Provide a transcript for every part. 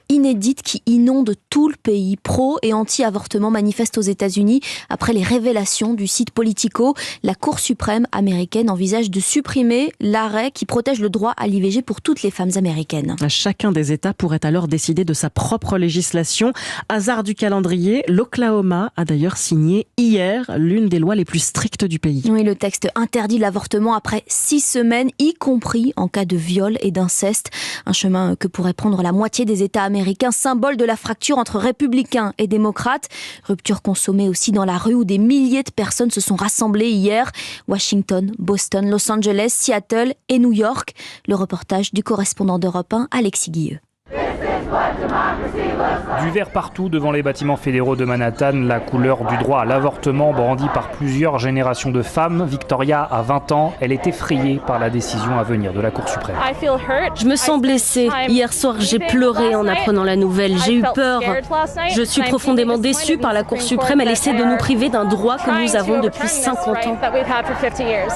Inédite qui inonde tout le pays. Pro et anti-avortement manifestent aux États-Unis après les révélations du site Politico. La Cour suprême américaine envisage de supprimer l'arrêt qui protège le droit à l'IVG pour toutes les femmes américaines. Chacun des États pourrait alors décider de sa propre législation. Hasard du calendrier, l'Oklahoma a d'ailleurs signé hier l'une des lois les plus strictes du pays. Oui, le texte interdit l'avortement après 6 semaines, y compris en cas de viol et d'inceste. Un chemin que pourrait prendre la moitié des États américains, symbole de la fracture entre républicains et démocrates. Rupture consommée aussi dans la rue où des milliers de personnes se sont rassemblées hier. Washington, Boston, Los Angeles, Seattle et New York. Le reportage du correspondant d'Europe 1, Alexis Guilleux. Du vert partout devant les bâtiments fédéraux de Manhattan, la couleur du droit à l'avortement brandie par plusieurs générations de femmes. Victoria a 20 ans, elle est effrayée par la décision à venir de la Cour suprême. Je me sens blessée. Hier soir, j'ai pleuré en apprenant la nouvelle. J'ai eu peur. Je suis profondément déçue par la Cour suprême. Elle essaie de nous priver d'un droit que nous avons depuis 50 ans.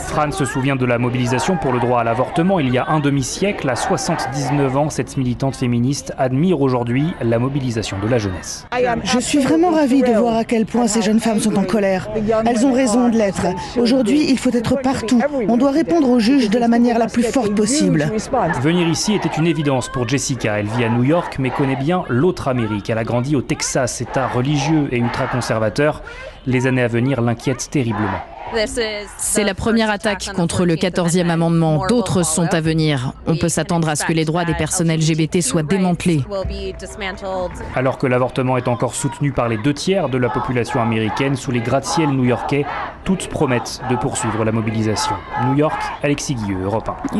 Fran se souvient de la mobilisation pour le droit à l'avortement il y a un demi-siècle. À 79 ans, cette militante féministe admire aujourd'hui la mobilisation de la jeunesse. Je suis vraiment ravie de voir à quel point ces jeunes femmes sont en colère. Elles ont raison de l'être. Aujourd'hui, il faut être partout. On doit répondre aux juges de la manière la plus forte possible. Venir ici était une évidence pour Jessica. Elle vit à New York mais connaît bien l'autre Amérique. Elle a grandi au Texas, État religieux et ultra-conservateur. Les années à venir l'inquiètent terriblement. C'est la première attaque contre le 14e amendement. D'autres sont à venir. On peut s'attendre à ce que les droits des personnes LGBT soient démantelés. Alors que l'avortement est encore soutenu par les 2/3 de la population américaine, sous les gratte-ciel new-yorkais, toutes promettent de poursuivre la mobilisation. New York, Alexis Guilleux, Europe 1.